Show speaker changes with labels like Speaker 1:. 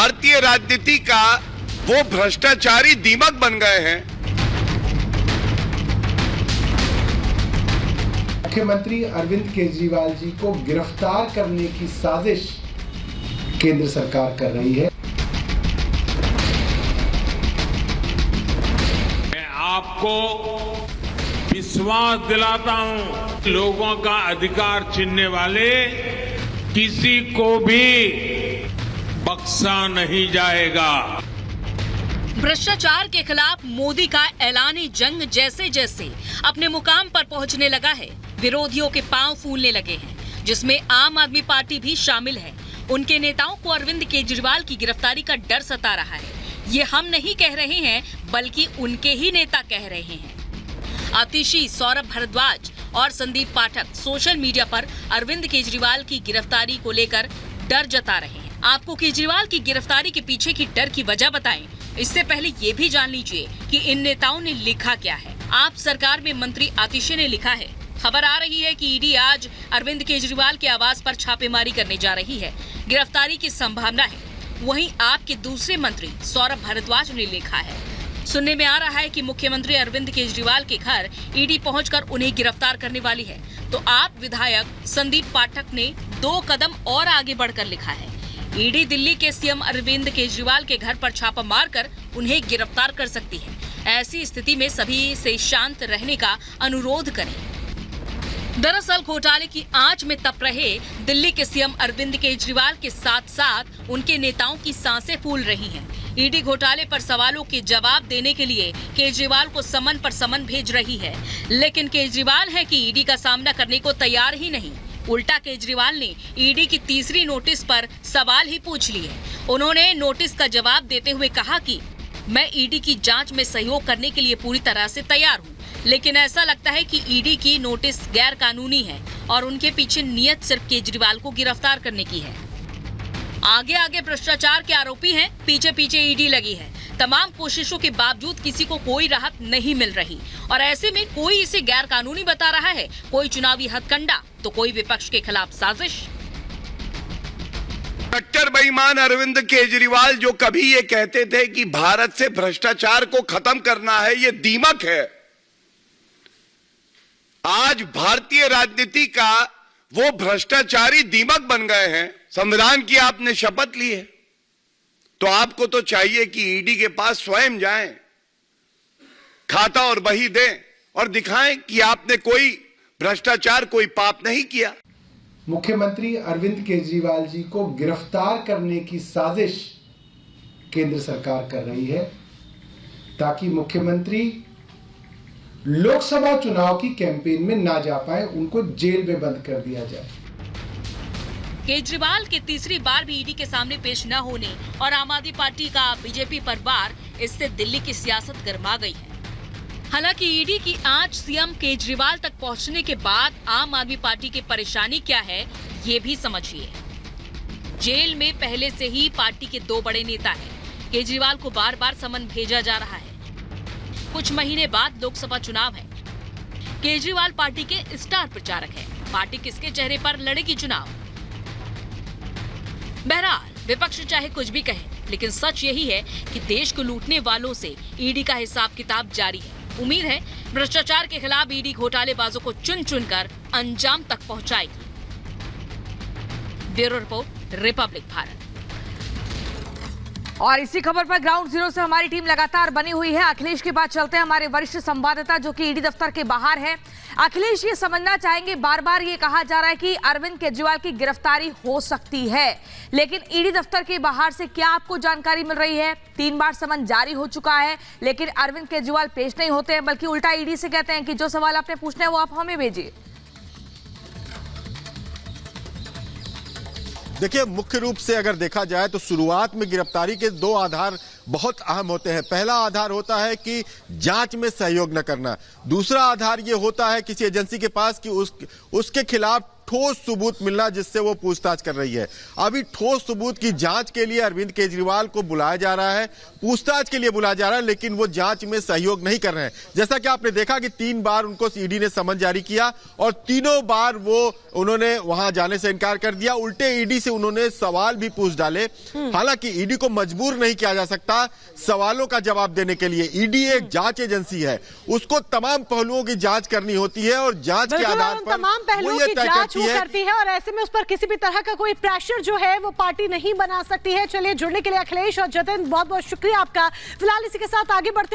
Speaker 1: भारतीय राजनीति का वो भ्रष्टाचारी दीमक बन गए हैं।
Speaker 2: मुख्यमंत्री अरविंद केजरीवाल जी को गिरफ्तार करने की साजिश केंद्र सरकार कर रही है।
Speaker 3: मैं आपको विश्वास दिलाता हूं, लोगों का अधिकार छीनने वाले किसी को भी बख्शा नहीं जाएगा।
Speaker 4: भ्रष्टाचार के खिलाफ मोदी का ऐलानी जंग जैसे जैसे अपने मुकाम पर पहुंचने लगा है, विरोधियों के पांव फूलने लगे हैं, जिसमें आम आदमी पार्टी भी शामिल है। उनके नेताओं को अरविंद केजरीवाल की गिरफ्तारी का डर सता रहा है। ये हम नहीं कह रहे हैं, बल्कि उनके ही नेता कह रहे हैं। आतिशी, सौरभ भारद्वाज और संदीप पाठक सोशल मीडिया पर अरविंद केजरीवाल की गिरफ्तारी को लेकर डर जता रहे हैं। आपको केजरीवाल की गिरफ्तारी के पीछे की डर की वजह बताएं। इससे पहले ये भी जान लीजिए कि इन नेताओं ने लिखा क्या है। आप सरकार में मंत्री आतिशी ने लिखा है, खबर आ रही है कि ईडी आज अरविंद केजरीवाल के आवास पर छापेमारी करने जा रही है, गिरफ्तारी की संभावना है। वहीं आपके दूसरे मंत्री सौरभ भारद्वाज ने लिखा है, सुनने में आ रहा है कि मुख्यमंत्री अरविंद केजरीवाल के घर ईडी पहुंचकर उन्हें गिरफ्तार करने वाली है। तो आप विधायक संदीप पाठक ने 2 कदम और आगे बढ़कर लिखा है, ईडी दिल्ली के सीएम अरविंद केजरीवाल के घर पर छापा मारकर उन्हें गिरफ्तार कर सकती है। ऐसी स्थिति में सभी से शांत रहने का अनुरोध करें। दरअसल घोटाले की आंच में तप रहे दिल्ली के सीएम अरविंद केजरीवाल के साथ साथ उनके नेताओं की सांसें फूल रही हैं। ईडी घोटाले पर सवालों के जवाब देने के लिए केजरीवाल को समन पर समन भेज रही है, लेकिन केजरीवाल है कि ईडी का सामना करने को तैयार ही नहीं। उल्टा केजरीवाल ने ईडी की तीसरी नोटिस पर सवाल ही पूछ लिए। उन्होंने नोटिस का जवाब देते हुए कहा कि मैं ईडी की जांच में सहयोग करने के लिए पूरी तरह से तैयार हूं, लेकिन ऐसा लगता है कि ईडी की नोटिस गैर कानूनी है और उनके पीछे नियत सिर्फ केजरीवाल को गिरफ्तार करने की है। आगे आगे भ्रष्टाचार के आरोपी हैं, पीछे पीछे ईडी लगी है। तमाम कोशिशों के बावजूद किसी को कोई राहत नहीं मिल रही और ऐसे में कोई इसे गैर कानूनी बता रहा है, कोई चुनावी हथकंडा तो कोई विपक्ष के खिलाफ साजिश।
Speaker 1: कट्टर बेईमान अरविंद केजरीवाल जो कभी ये कहते थे कि भारत से भ्रष्टाचार को खत्म करना है, ये दीमक है। आज भारतीय राजनीति का वो भ्रष्टाचारी दीमक बन गए हैं। संविधान की आपने शपथ ली है, तो आपको तो चाहिए कि ईडी के पास स्वयं जाएं, खाता और बही दें और दिखाएं कि आपने कोई भ्रष्टाचार, कोई पाप नहीं किया।
Speaker 2: मुख्यमंत्री अरविंद केजरीवाल जी को गिरफ्तार करने की साजिश केंद्र सरकार कर रही है, ताकि मुख्यमंत्री लोकसभा चुनाव की कैंपेन में ना जा पाए, उनको जेल में बंद कर दिया जाए।
Speaker 4: केजरीवाल के तीसरी बार भी ईडी के सामने पेश न होने और आम आदमी पार्टी का बीजेपी पर वार, इससे दिल्ली की सियासत गर्मा गई है। हालांकि ईडी की आंच सीएम केजरीवाल तक पहुंचने के बाद आम आदमी पार्टी की परेशानी क्या है, ये भी समझिए। जेल में पहले से ही पार्टी के 2 बड़े नेता हैं। केजरीवाल को बार बार समन भेजा जा रहा है। कुछ महीने बाद लोकसभा चुनाव है। केजरीवाल पार्टी के स्टार प्रचारक है। पार्टी किसके चेहरे पर लड़ेगी चुनाव? बहरहाल विपक्ष चाहे कुछ भी कहे, लेकिन सच यही है कि देश को लूटने वालों से ईडी का हिसाब किताब जारी है। उम्मीद है भ्रष्टाचार के खिलाफ ईडी घोटालेबाजों को चुन चुनकर अंजाम तक पहुंचाएगी। Bureau report, Republic Bharat.
Speaker 5: और इसी खबर पर ग्राउंड जीरो से हमारी टीम लगातार बनी हुई है। अखिलेश के बाद चलते हैं हमारे वरिष्ठ संवाददाता जो कि ईडी दफ्तर के बाहर है। अखिलेश, ये समझना चाहेंगे, बार बार ये कहा जा रहा है कि अरविंद केजरीवाल की गिरफ्तारी हो सकती है, लेकिन ईडी दफ्तर के बाहर से क्या आपको जानकारी मिल रही है? 3 बार समन जारी हो चुका है, लेकिन अरविंद केजरीवाल पेश नहीं होते हैं, बल्कि उल्टा ईडी से कहते हैं कि जो सवाल आपने पूछना है वो आप हमें भेजिए।
Speaker 6: देखिए, मुख्य रूप से अगर देखा जाए तो शुरुआत में गिरफ्तारी के 2 आधार बहुत अहम होते हैं। पहला आधार होता है कि जांच में सहयोग न करना। दूसरा आधार ये होता है किसी एजेंसी के पास कि उसके खिलाफ ठोस सबूत मिलना जिससे वो पूछताछ कर रही है। अभी ठोस सबूत की जांच के लिए अरविंद केजरीवाल को बुलाया जा रहा है, पूछताछ के लिए बुलाया जा रहा है, लेकिन वो जांच में सहयोग नहीं कर रहे हैं। जैसा कि आपने देखा कि 3 बार उनको ईडी ने समन जारी किया और तीनों बार उन्होंने वहां जाने से इनकार कर दिया। उल्टे ईडी से उन्होंने सवाल भी पूछ डाले। हालांकि ईडी को मजबूर नहीं किया जा सकता सवालों का जवाब देने के लिए। ईडी एक जांच एजेंसी है, उसको तमाम पहलुओं की जांच करनी होती है और जांच के आधार पर
Speaker 7: तमाम पहलुओं की जांच वो करती है और ऐसे में उस पर किसी भी तरह का कोई प्रेशर जो है वो पार्टी नहीं बना सकती है। चलिए, जुड़ने के लिए अखिलेश और जतिन बहुत बहुत शुक्रिया आपका। फिलहाल इसी के साथ आगे बढ़ते